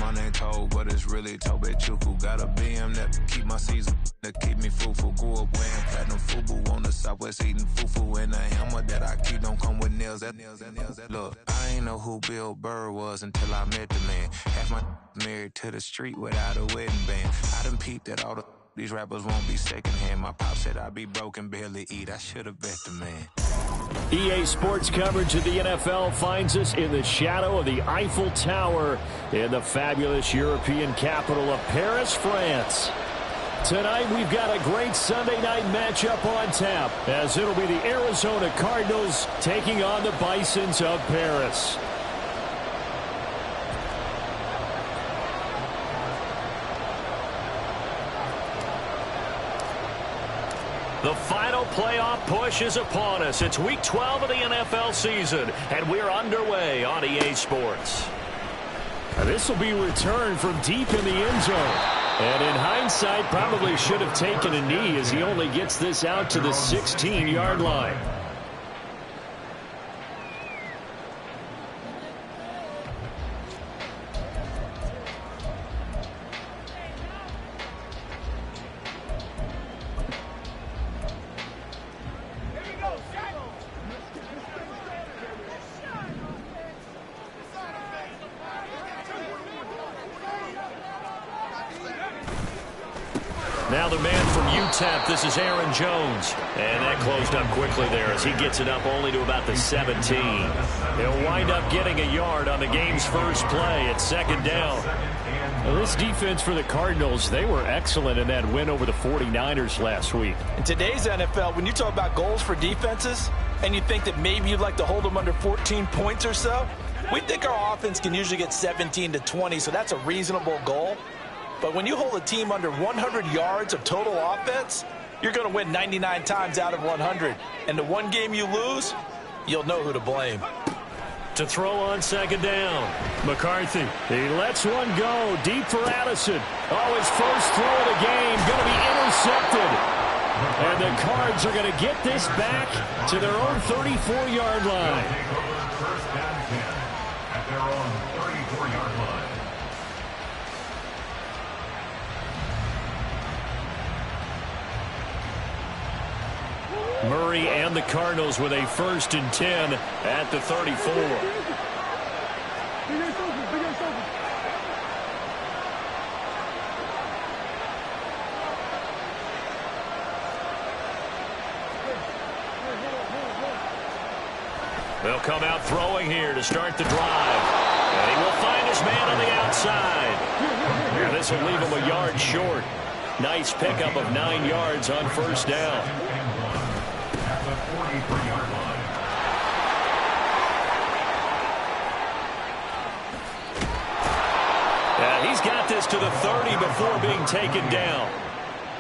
one ain't told, but it's really Tobe Chuku. Got a BM that keep my season, that keep me fruitful. Grew up wearing platinum FUBU on the Southwest eating fufu. And the hammer that I keep don't come with nails. Look, I ain't know who Bill Burr was until I met the man. Half my married to the street without a wedding band. I done peeped that all these rappers won't be secondhand. My pop said I'd be broken, barely eat. I should have bet the man. EA Sports coverage of the NFL finds us in the shadow of the Eiffel Tower in the fabulous European capital of Paris, France. Tonight we've got a great Sunday night matchup on tap, as it'll be the Arizona Cardinals taking on the Bisons of Paris. The final playoff push is upon us. It's Week 12 of the NFL season, and we're underway on EA Sports. This will be returned from deep in the end zone. And in hindsight, probably should have taken a knee as he only gets this out to the 16-yard line. Now the man from UTEP, this is Aaron Jones. And that closed up quickly there as he gets it up only to about the 17. He'll wind up getting a yard on the game's first play at second down. Well, this defense for the Cardinals, they were excellent in that win over the 49ers last week. In today's NFL, when you talk about goals for defenses, and you think that maybe you'd like to hold them under 14 points or so, we think our offense can usually get 17 to 20, so that's a reasonable goal. But when you hold a team under 100 yards of total offense, you're going to win 99 times out of 100. And the one game you lose, you'll know who to blame. To throw on second down, McCarthy. He lets one go deep for Addison. Oh, his first throw of the game going to be intercepted. And the Cards are going to get this back to their own 34-yard line. First down 10 at their own 34-yard line. Murray and the Cardinals with a 1st and 10 at the 34. They'll come out throwing here to start the drive. And he will find his man on the outside. And this will leave him a yard short. Nice pickup of 9 yards on first down. At the 43-yard line. And he's got this to the 30 before being taken down.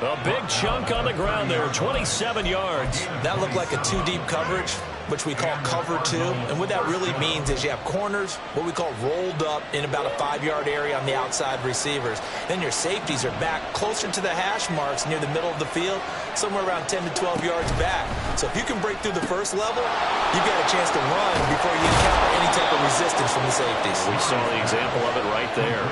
A big chunk on the ground there, 27 yards. That looked like a two-deep coverage, which we call cover two. And what that really means is you have corners, what we call rolled up in about a 5-yard area on the outside receivers. Then your safeties are back closer to the hash marks near the middle of the field, somewhere around 10 to 12 yards back. So if you can break through the first level, you've got a chance to run before you encounter any type of resistance from the safeties. We saw the example of it right there.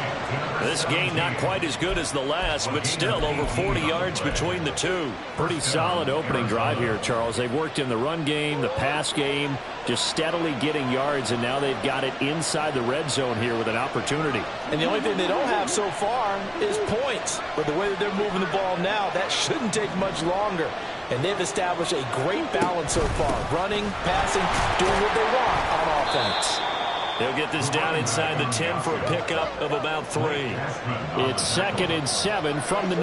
This game not quite as good as the last, but still over 40 yards between the two. Pretty solid opening drive here, Charles. They've worked in the run game, the pass game, just steadily getting yards, and now they've got it inside the red zone here with an opportunity. And the only thing they don't have so far is points. But the way that they're moving the ball now, that shouldn't take much longer. And they've established a great balance so far. Running, passing, doing what they want on offense. They'll get this down inside the 10 for a pickup of about 3. It's 2nd and 7 from the 9.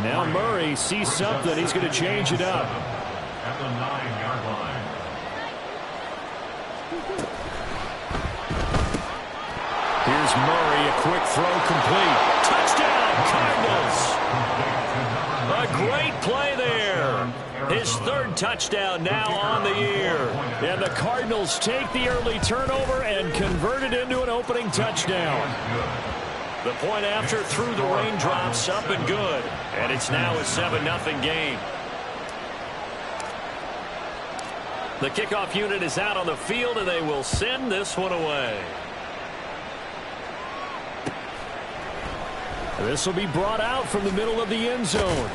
Now Murray sees something. He's going to change it up. At the 9-yard line. Here's Murray, a quick throw complete. Touchdown, Cardinals! A great play there. His 3rd touchdown now on the year. And the Cardinals take the early turnover and convert it into an opening touchdown. The point after through the raindrops, up and good. And it's now a 7-0 game. The kickoff unit is out on the field, and they will send this one away. This will be brought out from the middle of the end zone.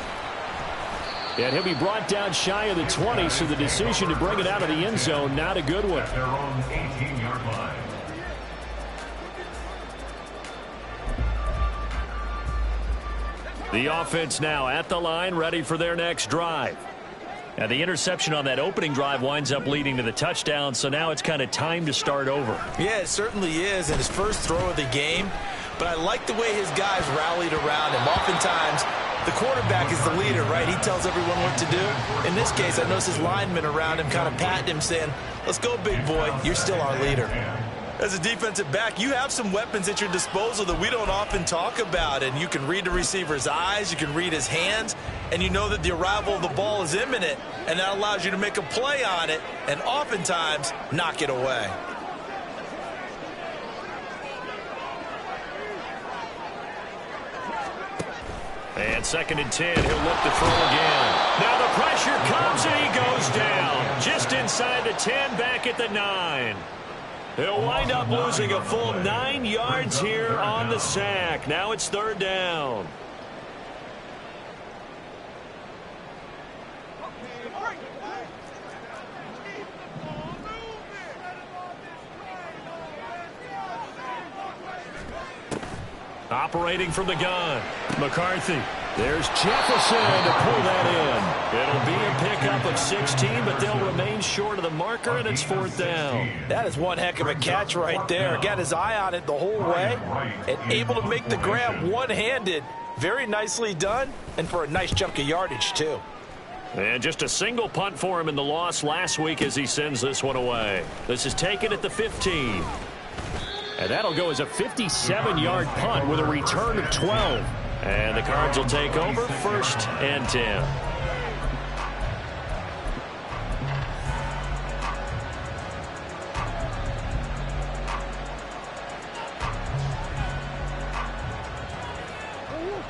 And he'll be brought down shy of the 20, so the decision to bring it out of the end zone, not a good one. At their own 18-yard line. The offense now at the line, ready for their next drive. Now, the interception on that opening drive winds up leading to the touchdown, so now it's kind of time to start over. Yeah, it certainly is, in his first throw of the game. But I like the way his guys rallied around him. Oftentimes, the quarterback is the leader, right? He tells everyone what to do. In this case, I noticed his linemen around him kind of patting him, saying, let's go, big boy. You're still our leader. As a defensive back, you have some weapons at your disposal that we don't often talk about. And you can read the receiver's eyes, you can read his hands, and you know that the arrival of the ball is imminent. And that allows you to make a play on it and oftentimes knock it away. And 2nd and 10, he'll look to throw again. Now the pressure comes and he goes down. Just inside the 10, back at the 9. He'll wind up losing a full 9 yards here on the sack. Now it's 3rd down. Operating from the gun, McCarthy. There's Jefferson to pull that in. It'll be a pickup of 16, but they'll remain short of the marker, and it's 4th down. That is one heck of a catch right there. Got his eye on it the whole way and able to make the grab one-handed. Very nicely done, and for a nice chunk of yardage, too. And just a single punt for him in the loss last week as he sends this one away. This is taken at the 15. And that'll go as a 57-yard punt with a return of 12. And the Cards will take over 1st and 10.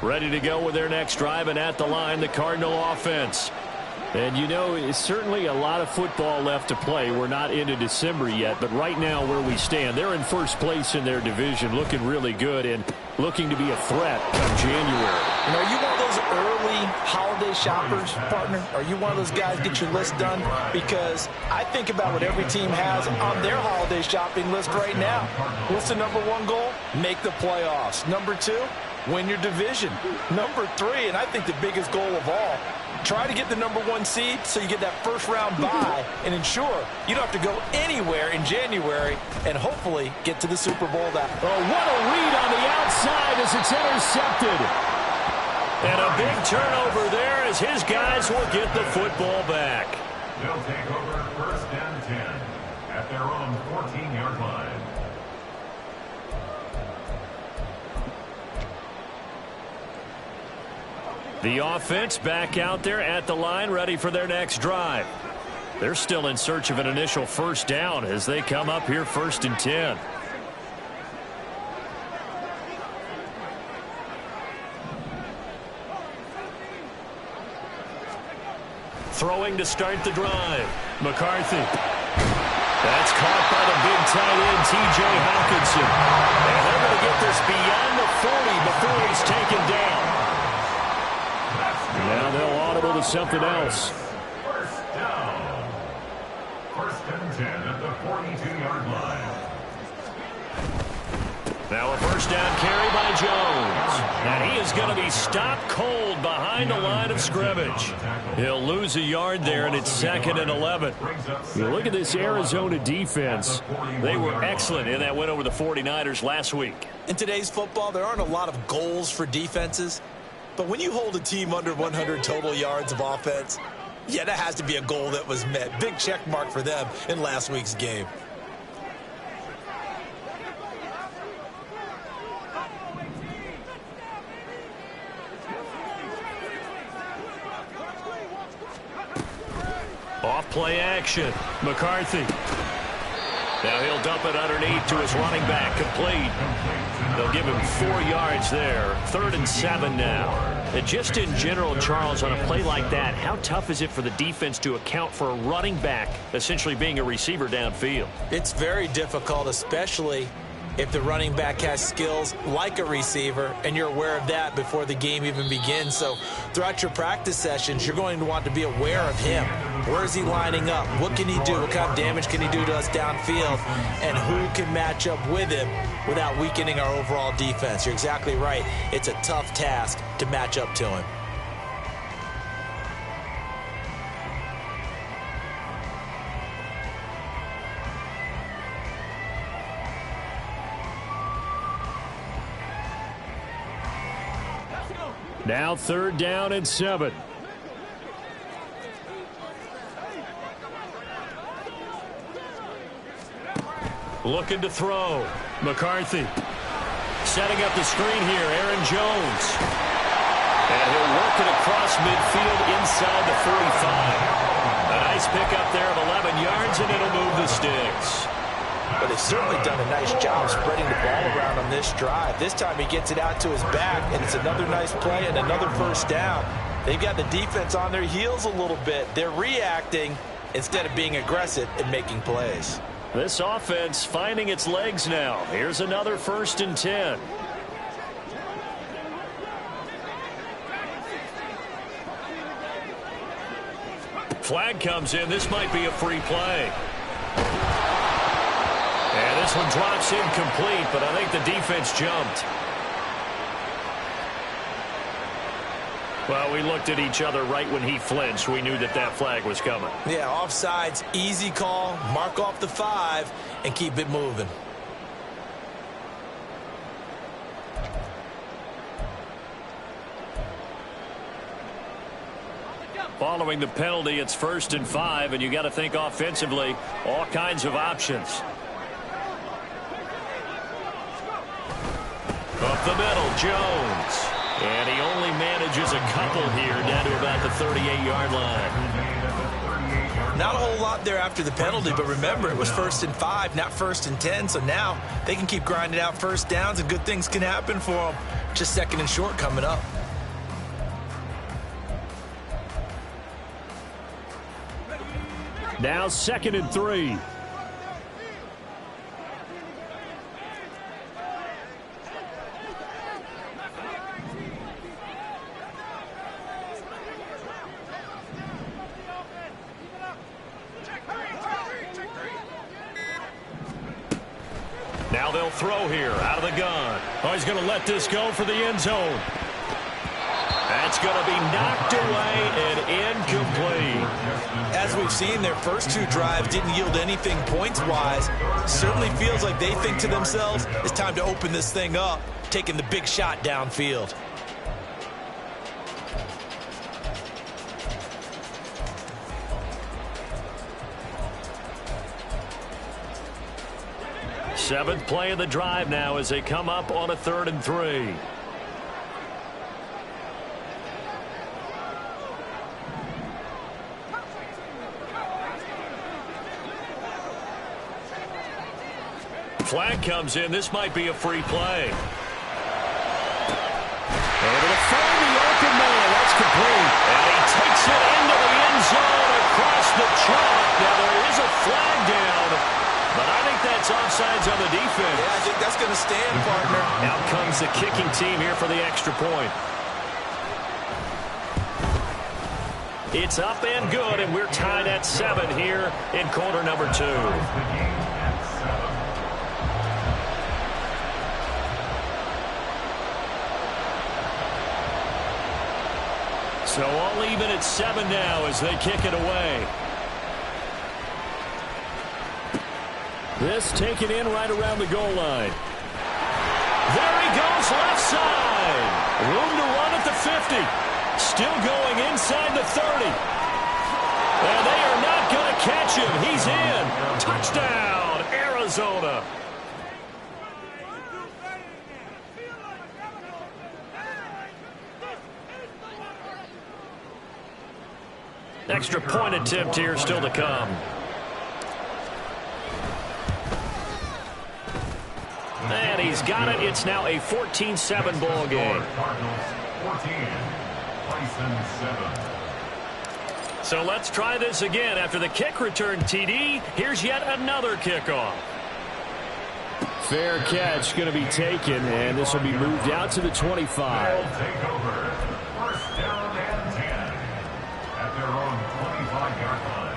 Ready to go with their next drive, and at the line, the Cardinal offense. And, you know, it's certainly a lot of football left to play. We're not into December yet, but right now where we stand, they're in first place in their division, looking really good and looking to be a threat come January. You know, are you one of those early holiday shoppers, partner? Are you one of those guys get your list done? Because I think about what every team has on their holiday shopping list right now. What's the number 1 goal? Make the playoffs. Number 2, win your division. Number 3, and I think the biggest goal of all, try to get the number 1 seed so you get that first-round bye and ensure you don't have to go anywhere in January and hopefully get to the Super Bowl. Oh, what a read on the outside as it's intercepted. And a big turnover there as his guys will get the football back. They'll take over 1st and 10 at their own 14-yard line. The offense back out there at the line, ready for their next drive. They're still in search of an initial 1st down as they come up here 1st and 10. Throwing to start the drive. McCarthy. That's caught by the big tight end, T.J. Hawkinson. And they're going to get this beyond the 40 before he's taken down. Now they'll audible to something else. 1st down. 1st and 10 at the 42-yard line. Now a 1st down carry by Jones. And he is going to be stopped cold behind the line of scrimmage. He'll lose a yard there, and it's 2nd and 11. You look at this Arizona defense. They were excellent in that win over the 49ers last week. In today's football, there aren't a lot of goals for defenses. But when you hold a team under 100 total yards of offense, yeah, that has to be a goal that was met. Big check mark for them in last week's game. Off play action. McCarthy. Now he'll dump it underneath to his running back. Complete. They'll give him 4 yards there. 3rd and 7 now. And just in general, Charles, on a play like that, how tough is it for the defense to account for a running back essentially being a receiver downfield? It's very difficult, especially if the running back has skills like a receiver, and you're aware of that before the game even begins. So throughout your practice sessions, you're going to want to be aware of him. Where is he lining up? What can he do? What kind of damage can he do to us downfield? And who can match up with him without weakening our overall defense? You're exactly right. It's a tough task to match up to him. Now 3rd down and 7. Looking to throw. McCarthy. Setting up the screen here, Aaron Jones. And he'll work it across midfield inside the 45. A nice pickup there of 11 yards, and it'll move the sticks. But they've certainly done a nice job spreading the ball around on this drive. This time he gets it out to his back, and it's another nice play and another first down. They've got the defense on their heels a little bit. They're reacting instead of being aggressive and making plays. This offense finding its legs now. Here's another 1st and 10. Flag comes in. This might be a free play. And this one drops incomplete, but I think the defense jumped. Well, we looked at each other right when he flinched. We knew that that flag was coming. Yeah, offsides, easy call. Mark off the 5 and keep it moving. Following the penalty, it's 1st and 5, and you got to think offensively, all kinds of options. Up the middle, Jones. And he only manages a couple here down to about the 38-yard line. Not a whole lot there after the penalty, but remember, it was 1st and 5, not 1st and 10, so now they can keep grinding out first downs and good things can happen for them. Just 2nd and short coming up. Now 2nd and 3. Now they'll throw here out of the gun. Oh, he's going to let this go for the end zone. That's going to be knocked away and incomplete. As we've seen, their first 2 drives didn't yield anything points-wise. Certainly feels like they think to themselves, it's time to open this thing up, taking the big shot downfield. Seventh play of the drive now as they come up on a 3rd and 3. Flag comes in. This might be a free play. Able to find the open man. That's complete. And he takes it into the end zone across the chalk. Now there is a flag down, but I think that's offsides on the defense. Yeah, I think that's going to stand, partner. Out comes the kicking team here for the extra point. It's up and good, and we're tied at 7 here in quarter number 2. So all even at 7 now as they kick it away. This taken in right around the goal line. There he goes, left side. Room to run at the 50. Still going inside the 30. And they are not going to catch him. He's in. Touchdown, Arizona. Extra point attempt here still to come. And he's got it. It's now a 14-7 ball game. Cardinals 14, Bisons 7. So let's try this again. After the kick return TD, here's yet another kickoff. Fair catch going to be taken, and this will be moved out to the 25. They'll take over. First down and 10 at their own 25-yard line.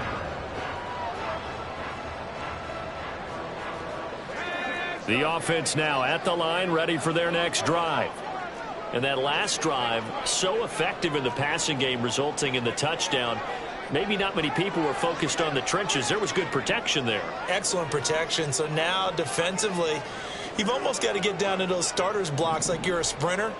The offense now at the line, ready for their next drive. And that last drive, so effective in the passing game, resulting in the touchdown. Maybe not many people were focused on the trenches. There was good protection there. Excellent protection. So now defensively, you've almost got to get down to those starters blocks like you're a sprinter.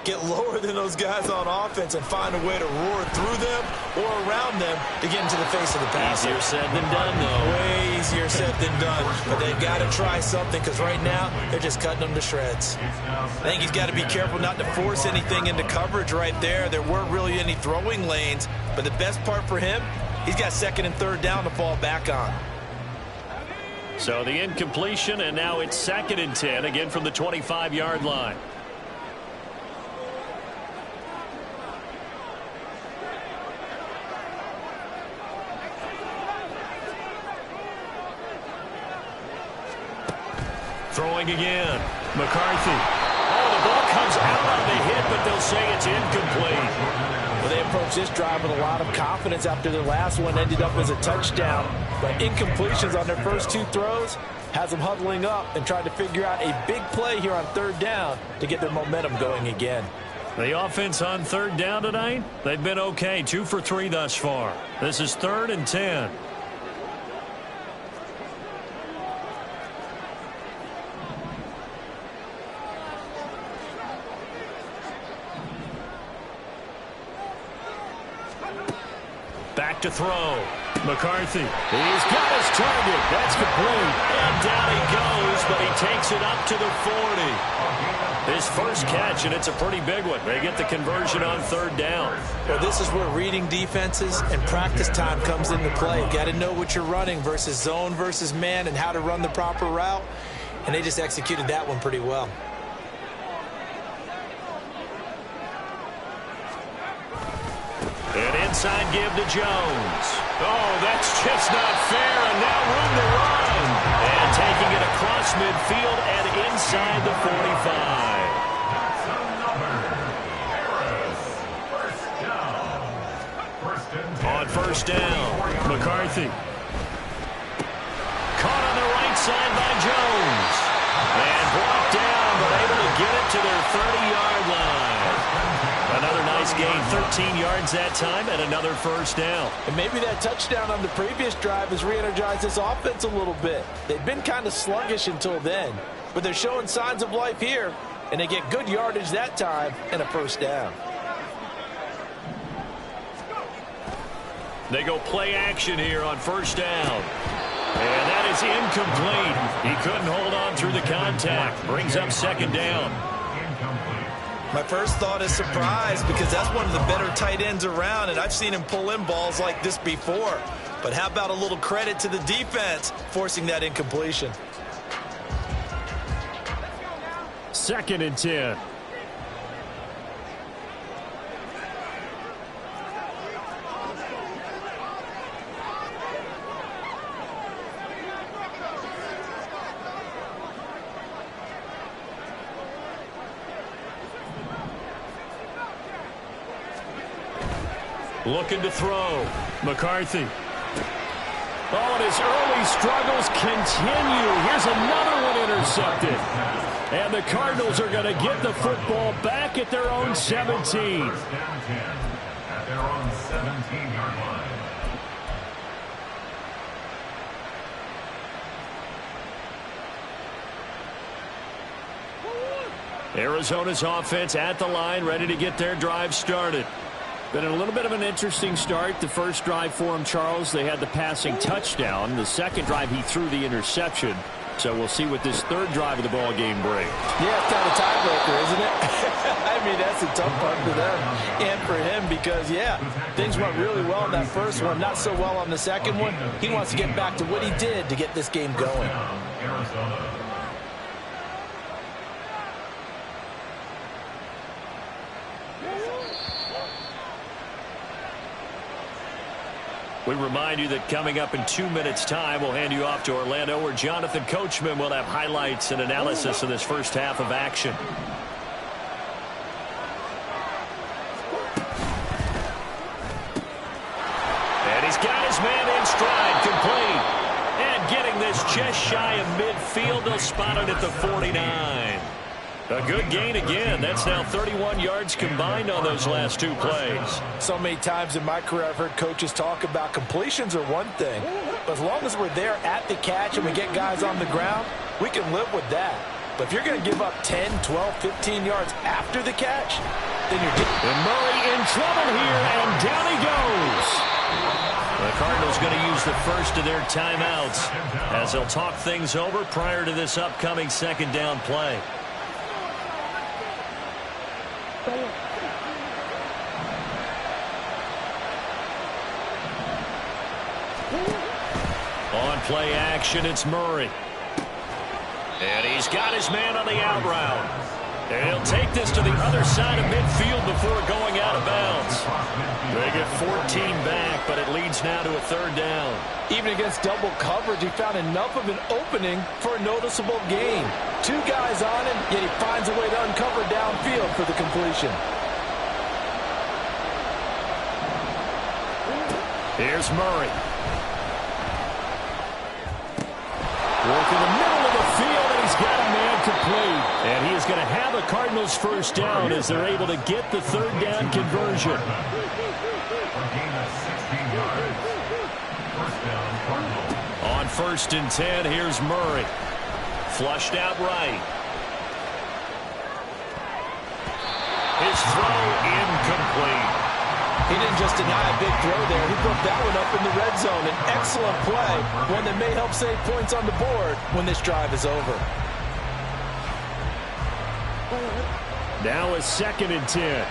Get lower than those guys on offense and find a way to roar through them or around them to get into the face of the passer. Easier said than done, though. Way easier said than done. But they've got to try something because right now they're just cutting them to shreds. I think he's got to be careful not to force anything into coverage right there. There weren't really any throwing lanes. But the best part for him, he's got second and third down to fall back on. So the incompletion, and now it's 2nd and 10, again from the 25-yard line. Throwing again. McCarthy. Oh, the ball comes out on the hit, but they'll say it's incomplete. Well, they approached this drive with a lot of confidence after their last one ended up as a touchdown. But incompletions on their first 2 throws has them huddling up and trying to figure out a big play here on third down to get their momentum going again. The offense on third down tonight, they've been okay. 2 for 3 thus far. This is 3rd and 10. Back to throw. McCarthy. He's got his target. That's complete. And down he goes, but he takes it up to the 40. His first catch, and it's a pretty big one. They get the conversion on third down. Well, this is where reading defenses and practice time comes into play. You got to know what you're running versus zone versus man and how to run the proper route. And they just executed that one pretty well. An inside give to Jones. Oh, that's just not fair, and now room to run. And taking it across midfield and inside the 45. On first down, McCarthy. Caught on the right side by Jones. And brought down, but able to get it to their 30-yard line. Another nice gain, 13 yards that time, and another first down. And maybe that touchdown on the previous drive has re-energized this offense a little bit. They've been kind of sluggish until then, but they're showing signs of life here, and they get good yardage that time and a first down. They go play action here on first down. And that is incomplete. He couldn't hold on through the contact. Brings up second down. My first thought is surprise because that's one of the better tight ends around, and I've seen him pull in balls like this before. But how about a little credit to the defense forcing that incompletion? 2nd and 10. Looking to throw. McCarthy. Oh, and his early struggles continue. Here's another one intercepted. And the Cardinals are going to get the football back at their own 17. At their own 17-yard line. Arizona's offense at the line, ready to get their drive started. Been a little bit of an interesting start. The first drive for him, Charles, they had the passing touchdown. The second drive, he threw the interception. So we'll see what this third drive of the ball game brings. Yeah, it's kind of a tiebreaker, isn't it? I mean, that's a tough part for them and for him because, yeah, things went really well in that first one, not so well on the second one. He wants to get back to what he did to get this game going. Arizona. We remind you that coming up in 2 minutes' time, we'll hand you off to Orlando, where Jonathan Coachman will have highlights and analysis of this first half of action. And he's got his man in stride, complete. And getting this just shy of midfield, they'll spot it at the 49. A good gain again. That's now 31 yards combined on those last 2 plays. So many times in my career I've heard coaches talk about completions are one thing. But as long as we're there at the catch and we get guys on the ground, we can live with that. But if you're going to give up 10, 12, 15 yards after the catch, then you're... And Murray in trouble here, and down he goes. The Cardinals going to use the first of their timeouts as they'll talk things over prior to this upcoming second down play. On play action, it's Murray. And he's got his man on the out route. And he'll take this to the other side of midfield before going out of bounds. They get 14 back, but it leads now to a third down. Even against double coverage, he found enough of an opening for a noticeable gain. 2 guys on him, yet he finds a way to uncover downfield for the completion. Here's Murray. Work in the middle of the field, and he's got a man complete. And he is going to have a Cardinals first down as they're able to get the third down conversion. On 1st and 10, here's Murray. Flushed out right. His throw incomplete. He didn't just deny a big throw there. He put that one up in the red zone. An excellent play, one that may help save points on the board when this drive is over. Now a 2nd and 10.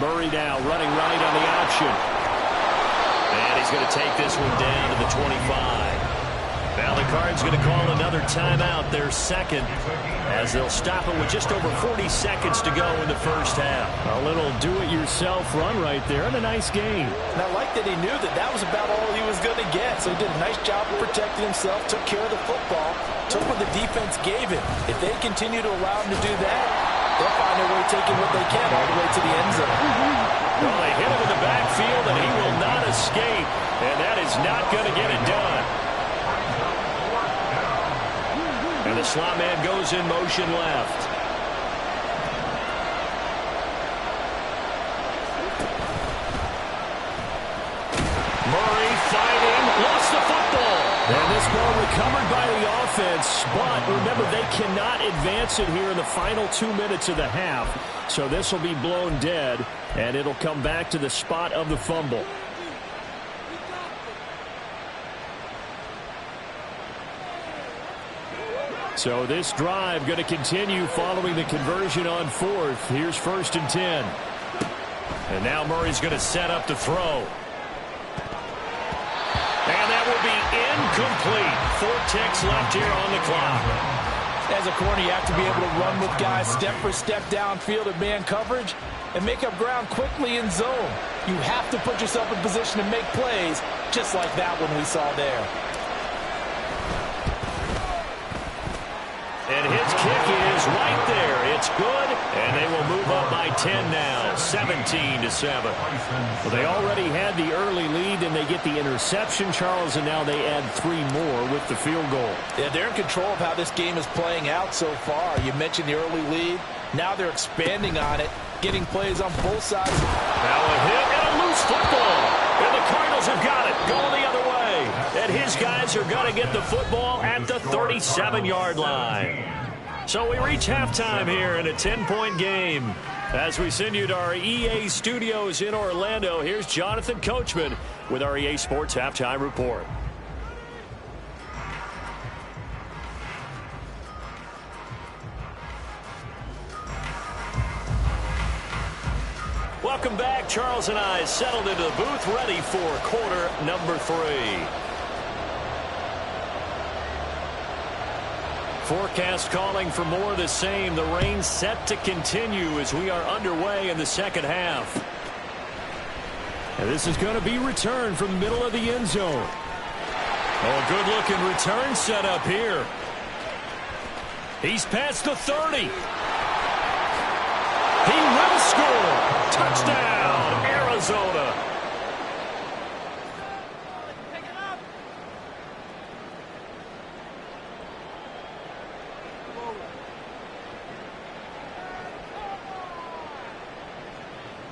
Murray now running right on the option. And he's going to take this one down to the 25. Now the Cards going to call another timeout, their second, as they'll stop it with just over 40 seconds to go in the first half. A little do-it-yourself run right there, and a nice game. And I like that he knew that that was about all he was going to get. So he did a nice job of protecting himself, took care of the football, took what the defense gave him. If they continue to allow him to do that, they'll find a way taking what they can all the way to the end zone. Well, they hit him in the backfield, and he will not escape. And that is not going to get it done. And the slot man goes in motion left. Murray fighting, lost the football. And this ball recovered by the offense, but remember, they cannot advance it here in the final 2 minutes of the half. So this will be blown dead, and it'll come back to the spot of the fumble. So this drive going to continue following the conversion on 4th. Here's 1st and 10. And now Murray's going to set up to throw. And that will be incomplete. 4 ticks left here on the clock. As a corner, you have to be able to run with guys step for step downfield at man coverage and make up ground quickly in zone. You have to put yourself in position to make plays, just like that one we saw there. And his kick is right there. It's good, and they will move up by 10 now, 17-7. Well, they already had the early lead, and they get the interception, Charles, and now they add 3 more with the field goal. Yeah, they're in control of how this game is playing out so far. You mentioned the early lead. Now they're expanding on it, getting plays on both sides. Now a hit and a loose football. And the Cardinals have got it, going the other way. And his guys are going to get the football at the 37-yard line. So we reach halftime here in a 10-point game. As we send you to our EA studios in Orlando, here's Jonathan Coachman with our EA Sports Halftime Report. Welcome back. Charles and I settled into the booth, ready for quarter number 3. Forecast calling for more of the same. The rain set to continue as we are underway in the second half. And this is going to be returned from the middle of the end zone. Oh, good-looking return set up here. He's past the 30. He will score. Touchdown, Arizona.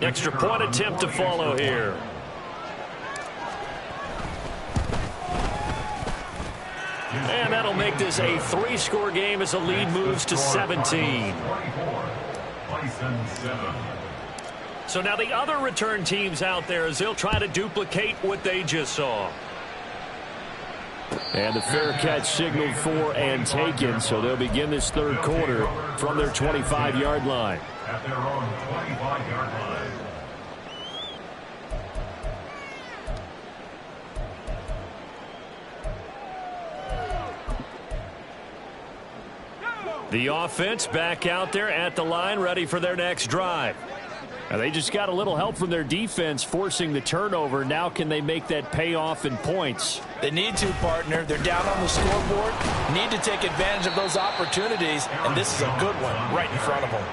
Extra point attempt to follow here. And that'll make this a 3-score game as the lead moves to 17. So now the other return teams out there as they'll try to duplicate what they just saw. And the fair catch signaled for and taken, so they'll begin this third quarter from their 25-yard line. At their own 25-yard line. The offense back out there at the line, ready for their next drive. Now they just got a little help from their defense forcing the turnover. Now can they make that pay off in points? They need to, partner. They're down on the scoreboard. Need to take advantage of those opportunities, and this is a good one right in front of them.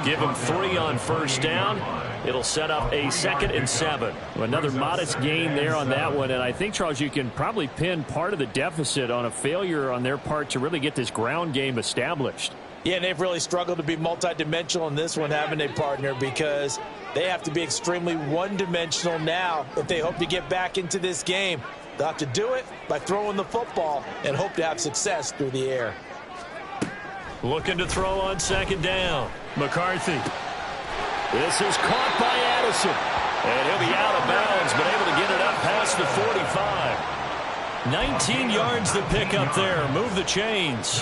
Give them 3 on first down. It'll set up a 2nd and 7. Another modest gain there on that one. And I think, Charles, you can probably pin part of the deficit on a failure on their part to really get this ground game established. Yeah, and they've really struggled to be multidimensional in this one, haven't they, partner? Because they have to be extremely one-dimensional now if they hope to get back into this game. They'll have to do it by throwing the football and hope to have success through the air. Looking to throw on 2nd down. McCarthy. This is caught by Addison. And he'll be out of bounds, but able to get it up past the 45. 19 yards to pick up there. Move the chains.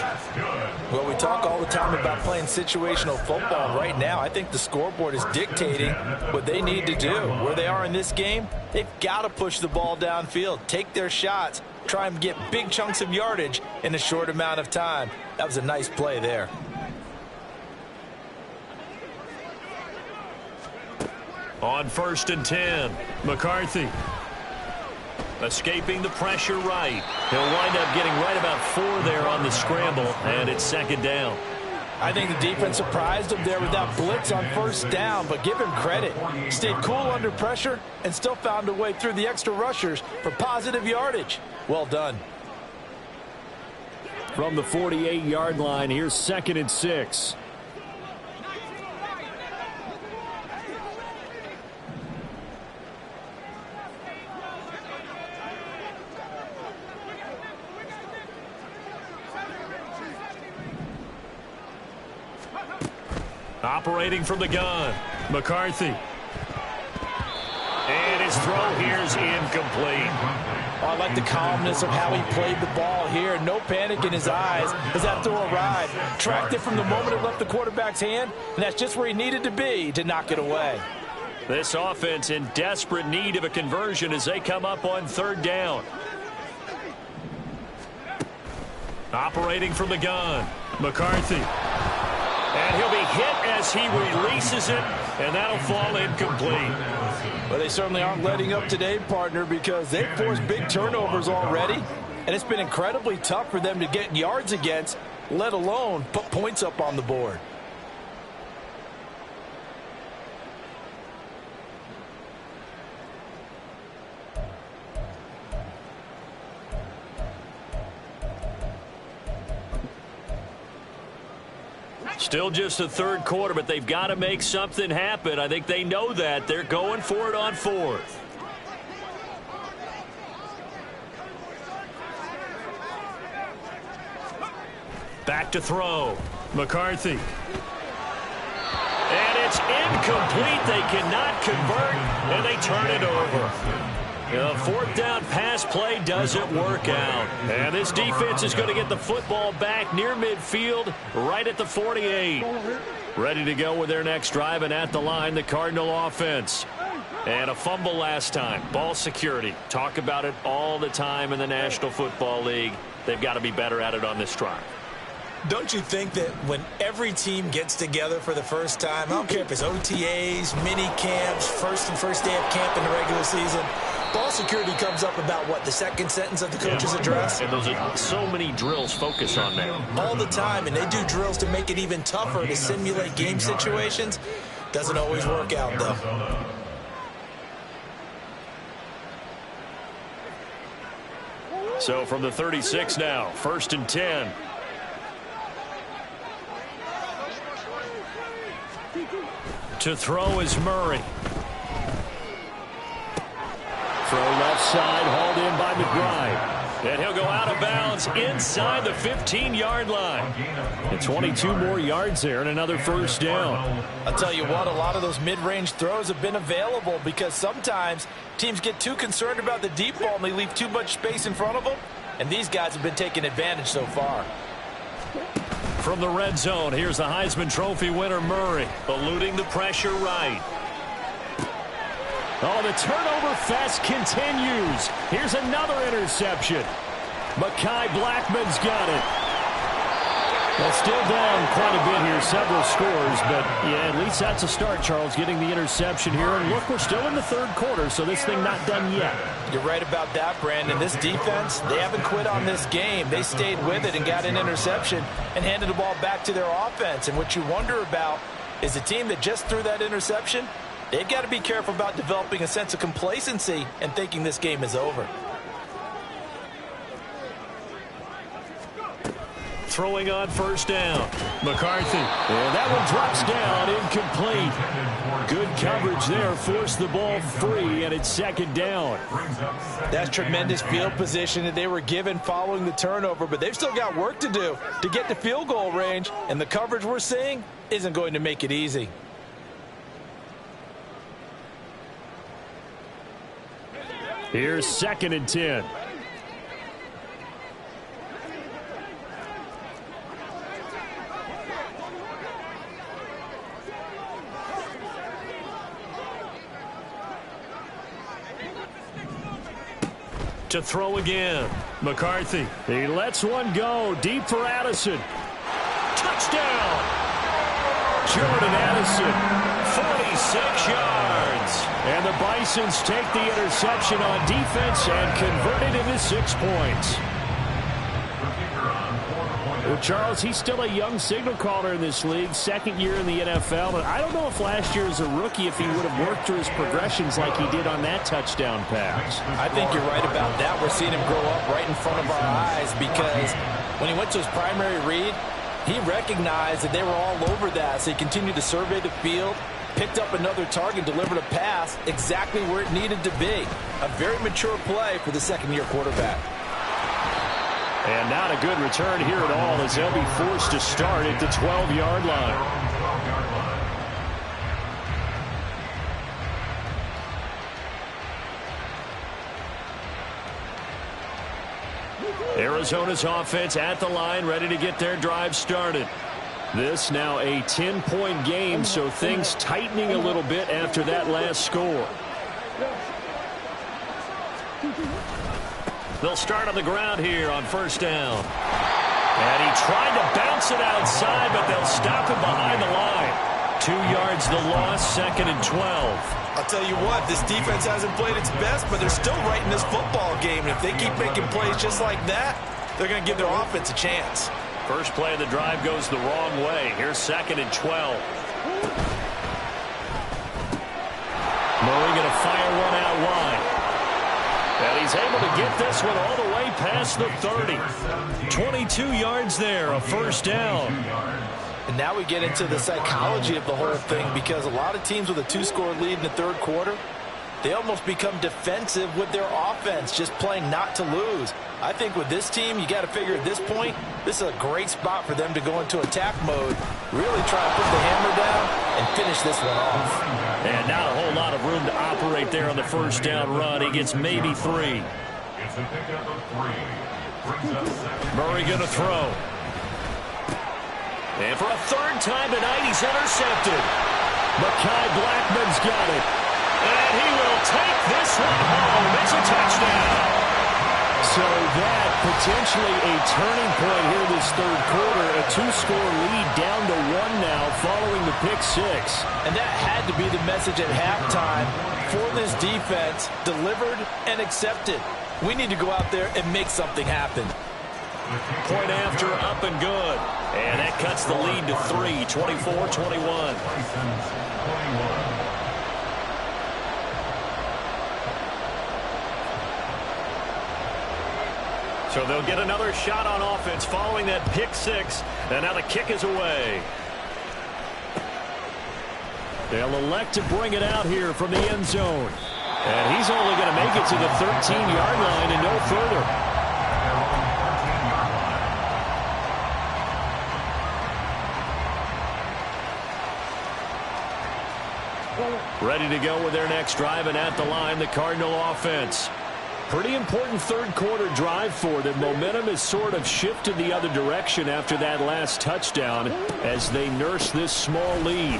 Well, we talk all the time about playing situational football. Right now, I think the scoreboard is dictating what they need to do. Where they are in this game, they've got to push the ball downfield, take their shots, try and get big chunks of yardage in a short amount of time. That was a nice play there. On 1st and 10, McCarthy. Escaping the pressure right. He'll wind up getting right about 4 there on the scramble, and it's 2nd down. I think the defense surprised him there with that blitz on 1st down, but give him credit. Stayed cool under pressure and still found a way through the extra rushers for positive yardage. Well done. From the 48-yard line, here's 2nd and 6. Operating from the gun, McCarthy. And his throw here is incomplete. I like the calmness of how he played the ball here. No panic in his eyes as that throw arrived. Tracked it from the moment it left the quarterback's hand, and that's just where he needed to be to knock it away. This offense in desperate need of a conversion as they come up on 3rd down. Operating from the gun, McCarthy. And he'll be hit as he releases it, and that'll fall incomplete. Well, they certainly aren't letting up today, partner, because they've forced big turnovers already, and it's been incredibly tough for them to get yards against, let alone put points up on the board. Still just the 3rd quarter, but they've got to make something happen. I think they know that. They're going for it on 4th. Back to throw. McCarthy. And it's incomplete. They cannot convert, and they turn it over. The 4th down pass play doesn't work out. And this defense is going to get the football back near midfield, right at the 48. Ready to go with their next drive, and at the line, the Cardinal offense. And a fumble last time. Ball security. Talk about it all the time in the National Football League. They've got to be better at it on this drive. Don't you think that when every team gets together for the first time, I don't care if it's OTAs, mini camps, first day of camp in the regular season, ball security comes up about what, the second sentence of the coach's address? And those are so many drills focus on that. All the time, and they do drills to make it even tougher to simulate game situations. Doesn't always work out, though. So from the 36 now, 1st and 10. To throw is Murray. Throw left side, hauled in by McBride. And he'll go out of bounds inside the 15-yard line. And 22 more yards there and another first down. I'll tell you what, a lot of those mid-range throws have been available because sometimes teams get too concerned about the deep ball and they leave too much space in front of them. And these guys have been taking advantage so far. From the red zone, here's the Heisman Trophy winner, Murray, eluding the pressure right. Oh, the turnover fest continues. Here's another interception. Mekhi Blackman's got it. Well, still down quite a bit here, several scores, but yeah, at least that's a start, Charles, getting the interception here. And look, we're still in the third quarter, so this thing not done yet. You're right about that, Brandon. This defense, they haven't quit on this game. They stayed with it and got an interception and handed the ball back to their offense. And what you wonder about is the team that just threw that interception, they've got to be careful about developing a sense of complacency and thinking this game is over. Throwing on first down. McCarthy. And that one drops down, incomplete. Good coverage there. Forced the ball free, and it's second down. That's tremendous field position that they were given following the turnover, but they've still got work to do to get to field goal range, and the coverage we're seeing isn't going to make it easy. Here's 2nd and 10. To throw again. McCarthy. He lets one go. Deep for Addison. Touchdown! Jordan Addison. 46 yards. And the Bisons take the interception on defense and convert it into 6 points. Well, Charles, he's still a young signal caller in this league, 2nd year in the NFL. But I don't know if last year as a rookie, if he would have worked through his progressions like he did on that touchdown pass. I think you're right about that. We're seeing him grow up right in front of our eyes because when he went to his primary read, he recognized that they were all over that. So he continued to survey the field, picked up another target, delivered a pass exactly where it needed to be. A very mature play for the 2nd-year quarterback. And not a good return here at all as they'll be forced to start at the 12-yard line. Arizona's offense at the line, ready to get their drive started. This now a 10-point game, so things tightening a little bit after that last score. They'll start on the ground here on first down. And he tried to bounce it outside, but they'll stop him behind the line. 2 yards the loss, 2nd and 12. I'll tell you what, this defense hasn't played its best, but they're still right in this football game. And if they keep making plays just like that, they're going to give their offense a chance. First play of the drive goes the wrong way. Here's 2nd and 12. Murray going to fire one out wide. And he's able to get this one all the way past the 30. 22 yards there, a first down. And now we get into the psychology of the whole thing because a lot of teams with a 2-score lead in the third quarter, they almost become defensive with their offense, just playing not to lose. I think with this team, you got to figure at this point, this is a great spot for them to go into attack mode, really try to put the hammer down and finish this one off. And not a whole lot of room to operate there on the first down run. He gets maybe 3. It's a pickup of 3. Murray going to throw. And for a 3rd time tonight, he's intercepted. Mekhi Blackman's got it. And he will take this one home. It's a touchdown. So that potentially a turning point here this third quarter. A 2-score lead down to 1 now following the pick six. And that had to be the message at halftime for this defense. Delivered and accepted. We need to go out there and make something happen. Point after, up and good. And that cuts the lead to 3, 24-21. So they'll get another shot on offense following that pick six. And now the kick is away. They'll elect to bring it out here from the end zone. And he's only going to make it to the 13-yard line and no further. Ready to go with their next drive, and at the line, the Cardinal offense. Pretty important third quarter drive for them. Momentum has sort of shifted the other direction after that last touchdown as they nurse this small lead.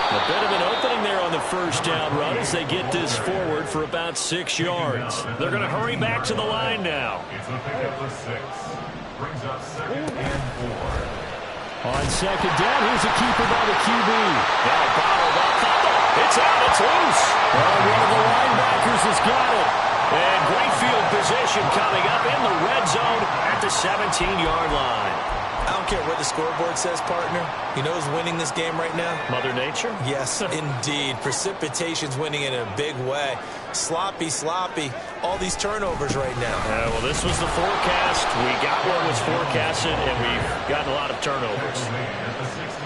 A bit of an opening there on the first down run as they get this forward for about 6 yards. They're going to hurry back to the line now. It's a pickup of 6. Brings up 2nd and 4. On second down, here's a keeper by the QB. Now bottled up. It's out. It's loose. Well, one of the linebackers has got it. And great field position coming up in the red zone at the 17-yard line. I don't care what the scoreboard says, partner. You know who's winning this game right now? Mother Nature? Yes, indeed. Precipitation's winning in a big way. Sloppy, all these turnovers right now. Well, this was the forecast. We got what was forecasted, and we've gotten a lot of turnovers.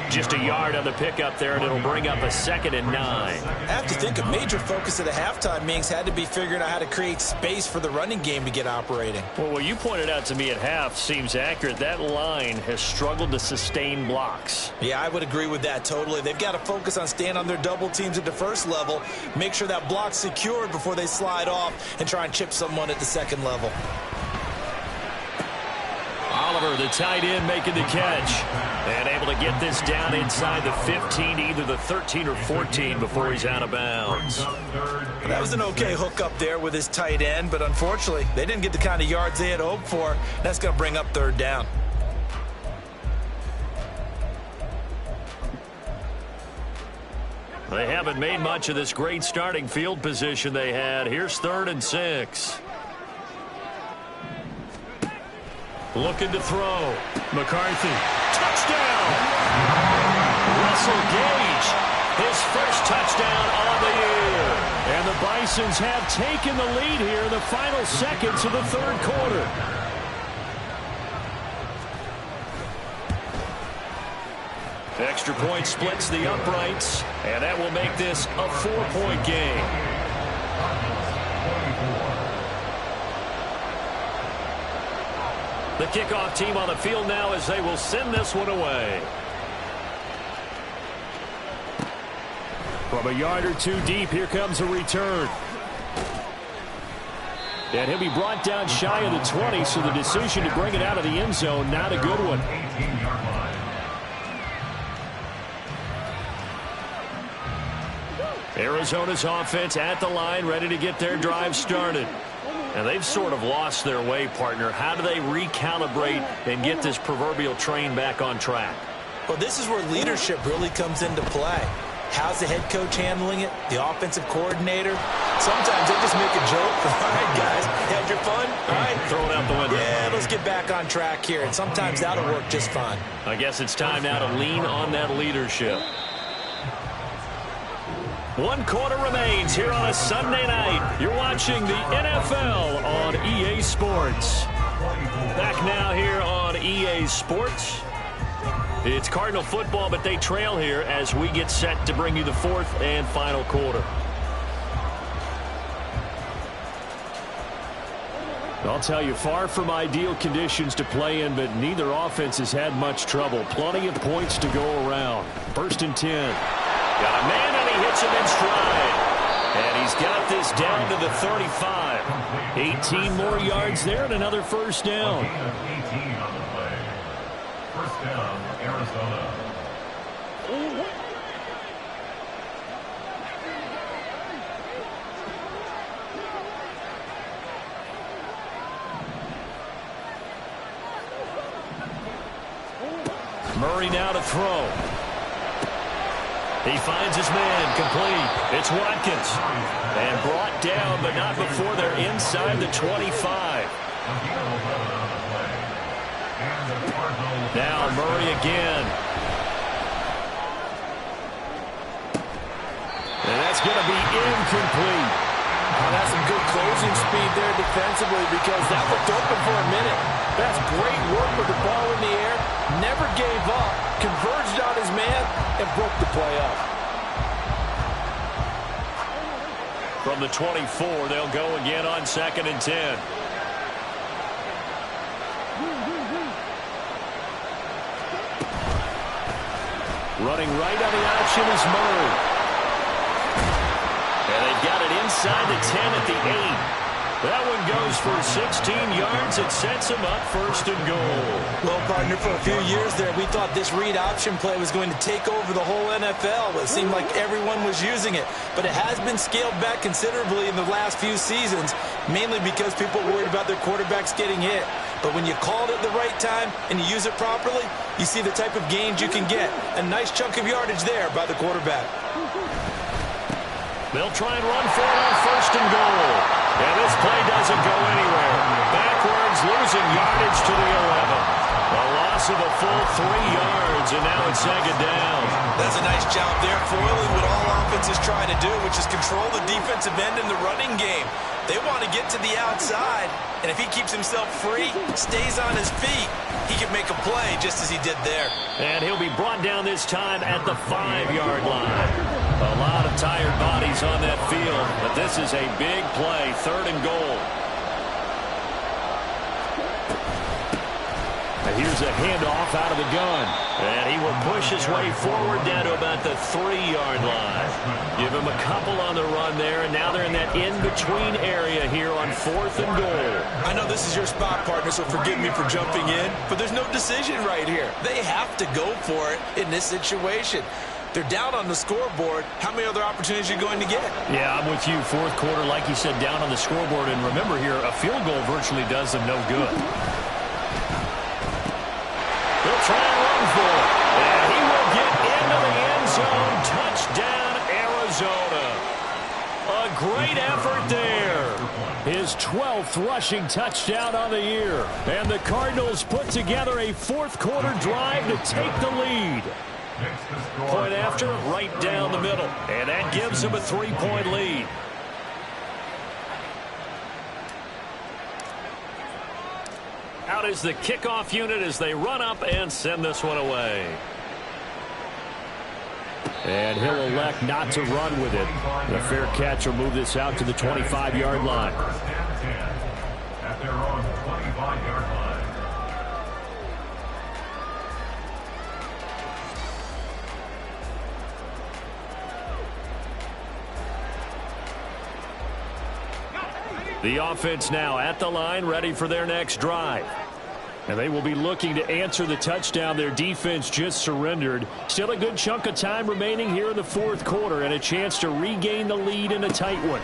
Just a yard on the pickup there, and it'll bring up a 2nd and 9. I have to think a major focus of the halftime meetings had to be figuring out how to create space for the running game to get operating. Well, what you pointed out to me at half seems accurate. That line has struggled to sustain blocks. Yeah, I would agree with that totally. They've got to focus on staying on their double teams at the first level, make sure that block's secured before they slide off and try and chip someone at the second level. Oliver, the tight end, making the catch. And able to get this down inside the 15 to either the 13 or 14 before he's out of bounds. That was an okay hook up there with his tight end, but unfortunately, they didn't get the kind of yards they had hoped for. That's going to bring up 3rd down. They haven't made much of this great starting field position they had. Here's 3rd and 6. Looking to throw. McCarthy. Touchdown! Russell Gage. His first touchdown on the year. And the Bisons have taken the lead here in the final seconds of the third quarter. Extra point splits the uprights, and that will make this a 4-point game. The kickoff team on the field now as they will send this one away. From a yard or two deep, here comes a return. And he'll be brought down shy of the 20, so the decision to bring it out of the end zone, not a good one. 18-yard line. Arizona's offense at the line, ready to get their drive started. And they've sort of lost their way, partner. How do they recalibrate and get this proverbial train back on track? Well, this is where leadership really comes into play. How's the head coach handling it? The offensive coordinator? Sometimes they just make a joke. All right, guys, had your fun? All right. Throw it out the window. Yeah, let's get back on track here. And sometimes that'll work just fine. I guess it's time now to lean on that leadership. 1 quarter remains here on a Sunday night. You're watching the NFL on EA Sports. Back now here on EA Sports. It's Cardinal football, but they trail here as we get set to bring you the 4th and final quarter. I'll tell you, far from ideal conditions to play in, but neither offense has had much trouble. Plenty of points to go around. 1st and 10. Got a man, and he hits him in stride. And he's got this down to the 35. 18 more yards there and another first down. 18 on the play. First down, Arizona. Murray now to throw. He finds his man, complete. It's Watkins. And brought down, but not before they're inside the 25. Now Murray again. And that's going to be incomplete. Oh, that's some good closing speed there defensively because that looked open for a minute. That's great work with the ball in the air. Never gave up. Converged on his man and broke the play up. From the 24, they'll go again on 2nd and 10. Running right on the option is Murray. And they've got it inside the 10 at the 8. That one goes for 16 yards. It sets him up 1st and goal. Well, partner, for a few years there, we thought this read option play was going to take over the whole NFL. It seemed like everyone was using it. But it has been scaled back considerably in the last few seasons, mainly because people worried about their quarterbacks getting hit. But when you call it at the right time and you use it properly, you see the type of gains you can get. A nice chunk of yardage there by the quarterback. They'll try and run for it on 1st and goal. And this play doesn't go anywhere. Backwards, losing yardage to the 11. A loss of a full 3 yards, and now it's 2nd down. That's a nice job there, foiling what all offenses try to do, which is control the defensive end in the running game. They want to get to the outside, and if he keeps himself free, stays on his feet, he can make a play just as he did there. And he'll be brought down this time at the 5-yard line. A lot of tired bodies on that field, but this is a big play, 3rd and goal. And here's a handoff out of the gun. And he will push his way forward down to about the 3-yard line. Give him a couple on the run there, and now they're in that in-between area here on 4th and goal. I know this is your spot, partner, so forgive me for jumping in, but there's no decision right here. They have to go for it in this situation. They're down on the scoreboard. How many other opportunities are you going to get? Yeah, I'm with you. 4th quarter, like you said, down on the scoreboard. And remember here, a field goal virtually does them no good. They'll try and run for it. And he will get into the end zone. Touchdown, Arizona. A great effort there. His 12th rushing touchdown on the year. And the Cardinals put together a 4th quarter drive to take the lead. Point after, right down the middle. And that gives him a 3-point lead. Out is the kickoff unit as they run up and send this one away. And he'll elect not to run with it. The fair catch will move this out to the 25-yard line. At their own 25-yard line. The offense now at the line, ready for their next drive. And they will be looking to answer the touchdown their defense just surrendered. Still a good chunk of time remaining here in the 4th quarter and a chance to regain the lead in a tight one.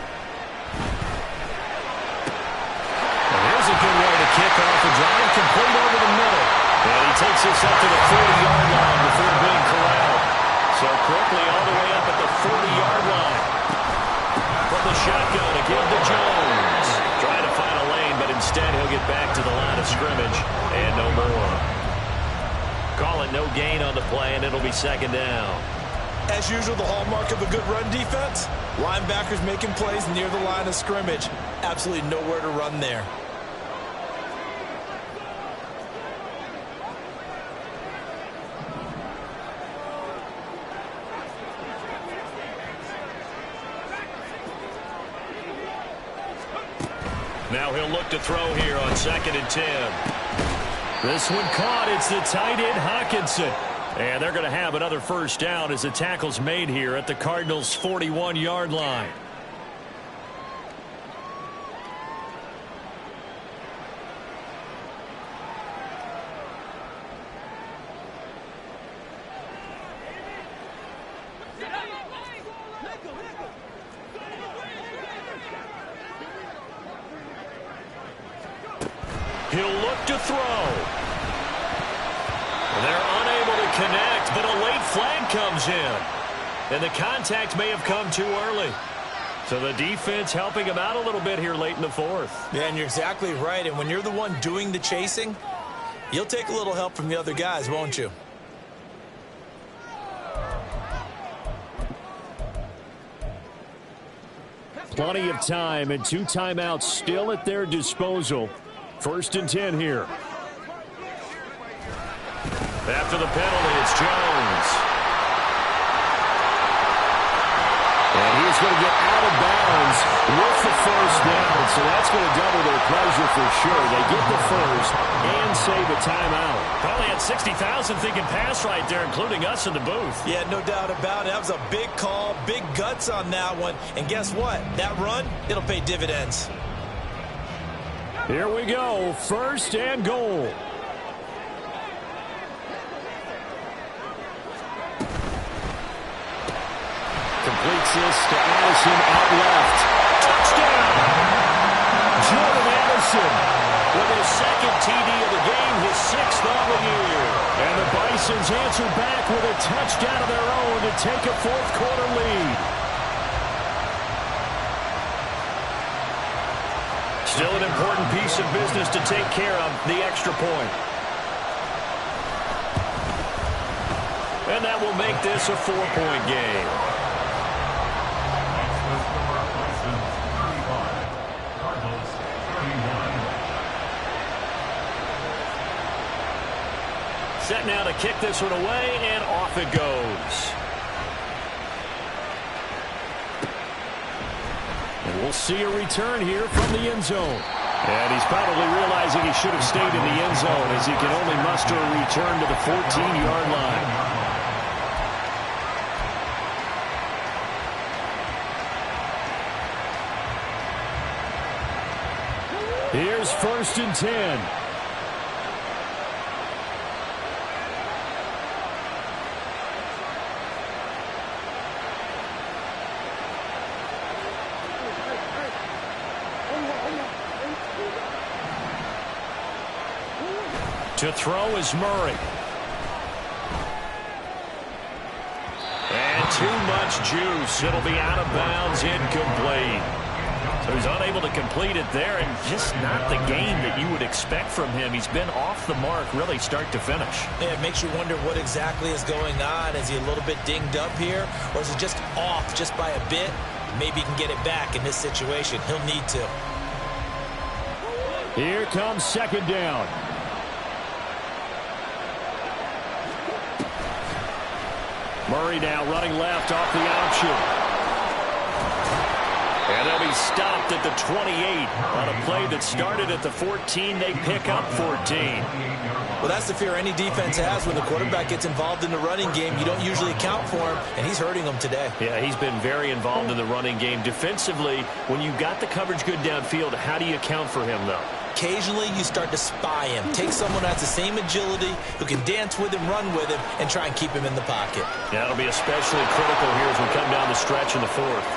And here's a good way to kick off the drive, complete over the middle. And he takes this up to the 40-yard line before being corralled. So quickly all the way up at the 40-yard line. From the shotgun, a give to Jones. Trying to find a lane, but instead he'll get back to the line of scrimmage and no more. Call it no gain on the play, and it'll be 2nd down. As usual, the hallmark of a good run defense, linebackers making plays near the line of scrimmage. Absolutely nowhere to run there. Now he'll look to throw here on 2nd and 10. This one caught. It's the tight end, Hawkinson. And they're going to have another 1st down as the tackle's made here at the Cardinals' 41-yard line. He'll look to throw. They're unable to connect, but a late flag comes in. And the contact may have come too early. So the defense helping him out a little bit here late in the fourth. Yeah, and you're exactly right. And when you're the one doing the chasing, you'll take a little help from the other guys, won't you? Plenty of time and 2 timeouts still at their disposal. 1st and 10 here. After the penalty, it's Jones. And he's going to get out of bounds with the first down, so that's going to double their pleasure for sure. They get the first and save a timeout. Probably had 60,000 thinking pass right there, including us in the booth. Yeah, no doubt about it. That was a big call, big guts on that one. And guess what? That run, it'll pay dividends. Here we go, 1st and goal. Completes this to Addison out left. Touchdown! Jordan Addison with his 2nd TD of the game, his 6th on the year. And the Bisons answer back with a touchdown of their own to take a 4th quarter lead. Still an important piece of business to take care of, the extra point. And that will make this a 4-point game. Set now to kick this one away, and off it goes. And we'll see a return here from the end zone. And he's probably realizing he should have stayed in the end zone as he can only muster a return to the 14-yard line. Here's 1st and 10. To throw is Murray. And too much juice. It'll be out of bounds, incomplete. So he's unable to complete it there, and just not the game that you would expect from him. He's been off the mark really start to finish. Yeah, it makes you wonder what exactly is going on. Is he a little bit dinged up here, or is he just off just by a bit? Maybe he can get it back in this situation. He'll need to. Here comes 2nd down. Murray now running left off the option. And they'll be stopped at the 28 on a play that started at the 14. They pick up 14. Well, that's the fear any defense has when the quarterback gets involved in the running game. You don't usually account for him, and he's hurting them today. Yeah, he's been very involved in the running game. Defensively, when you got the coverage good downfield, how do you account for him, though? Occasionally, you start to spy him. Take someone who has the same agility, who can dance with him, run with him, and try and keep him in the pocket. Yeah, that'll be especially critical here as we come down the stretch in the 4th.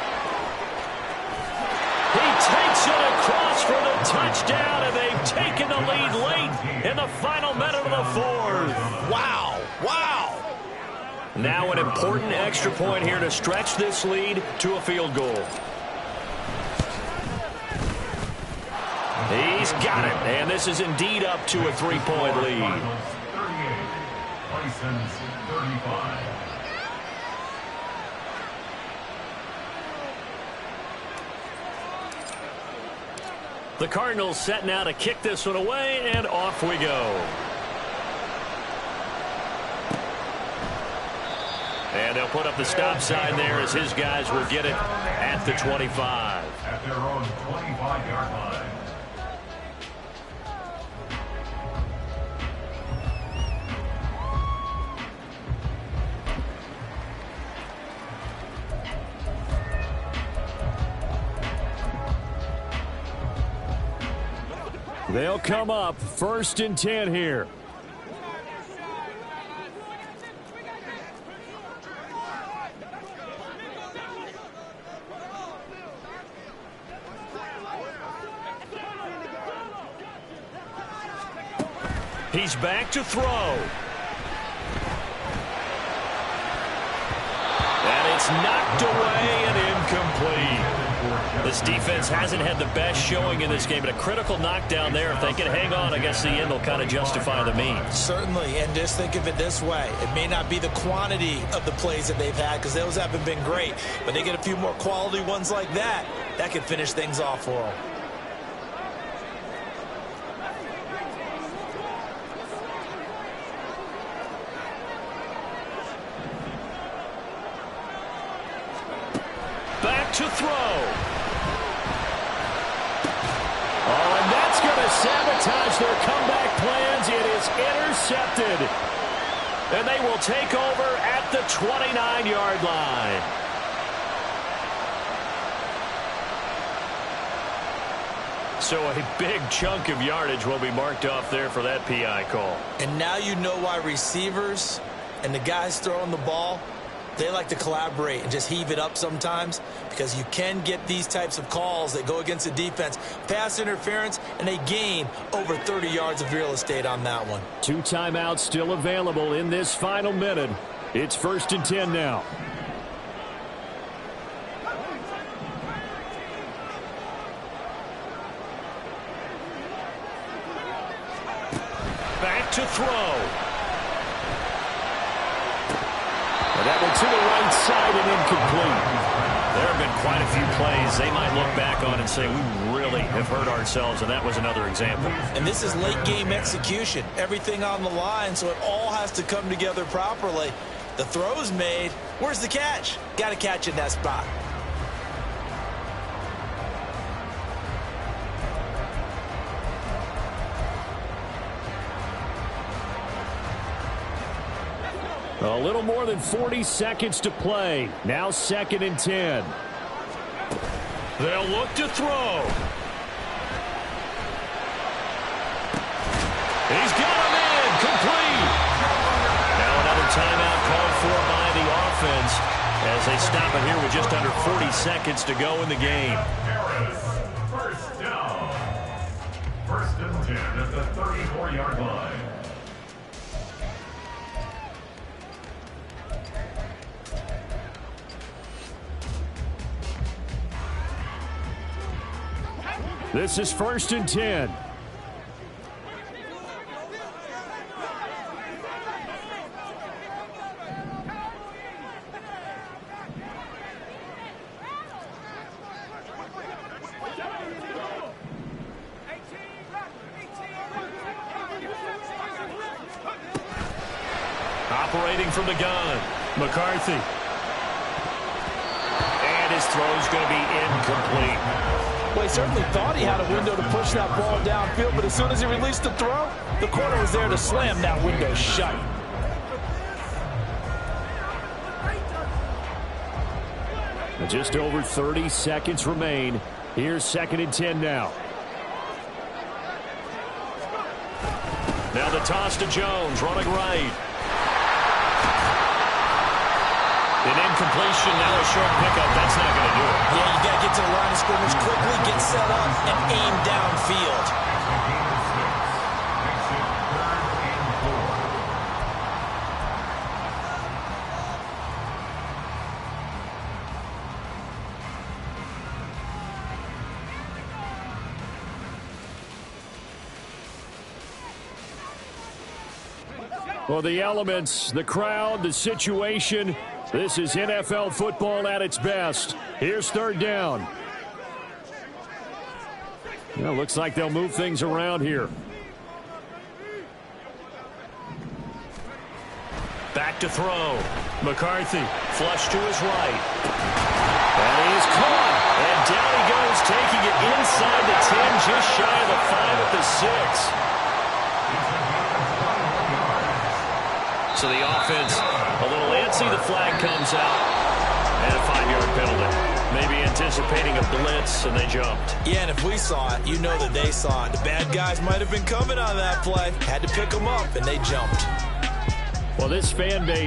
He takes it across for the touchdown, and they've taken the lead late in the final minute of the 4th. Wow, wow. Now an important extra point here to stretch this lead to a field goal. He's got it, and this is indeed up to a 3-point lead. 38, Bisons 35. The Cardinals set now to kick this one away, and off we go. And they'll put up the stop sign there as his guys will get it at the 25. At their own 25-yard line. They'll come up 1st and 10 here. He's back to throw. It's knocked away and incomplete. This defense hasn't had the best showing in this game, but a critical knockdown there. If they can hang on, I guess the end will kind of justify the means. Certainly, and just think of it this way. It may not be the quantity of the plays that they've had because those haven't been great, but they get a few more quality ones like that. That can finish things off for them. Back to throw. Oh, and that's going to sabotage their comeback plans. It is intercepted. And they will take over at the 29-yard line. So a big chunk of yardage will be marked off there for that PI call. And now you know why receivers and the guys throwing the ball, they like to collaborate and just heave it up sometimes, because you can get these types of calls that go against the defense. Pass interference, and they gain over 30 yards of real estate on that one. 2 timeouts still available in this final minute. It's 1st and 10 now. Back to throw. That one to the right side and incomplete. There have been quite a few plays they might look back on and say, we really have hurt ourselves, and that was another example. And this is late-game execution. Everything on the line, so it all has to come together properly. The throw's made. Where's the catch? Got to catch in that spot. A little more than 40 seconds to play. Now 2nd and 10. They'll look to throw. He's got him in. Complete. Now another timeout called for by the offense as they stop it here with just under 40 seconds to go in the game. First down. 1st and 10 at the 34-yard line. This is 1st and 10. Operating from the gun, McCarthy. And his throw's going to be incomplete. Well, he certainly thought he had a window to push that ball downfield, but as soon as he released the throw, the corner was there to slam that window shut. Just over 30 seconds remain. Here's 2nd and 10 now. Now the toss to Jones, running right. An incompletion, now a short pickup. That's not going to do it. Yeah, you got to get to the line of scrimmage quickly, get set up, and aim downfield. Well, the elements, the crowd, the situation. This is NFL football at its best. Here's 3rd down. Well, looks like they'll move things around here. Back to throw. McCarthy, flush to his right. And he's caught. And down he goes, taking it inside the 10, just shy of the 5 at the 6. So the offense a little antsy. The flag comes out. And a 5-yard penalty. Maybe anticipating a blitz, and they jumped. Yeah, and if we saw it, you know that they saw it. The bad guys might have been coming on that play. Had to pick them up, and they jumped. Well, this fan base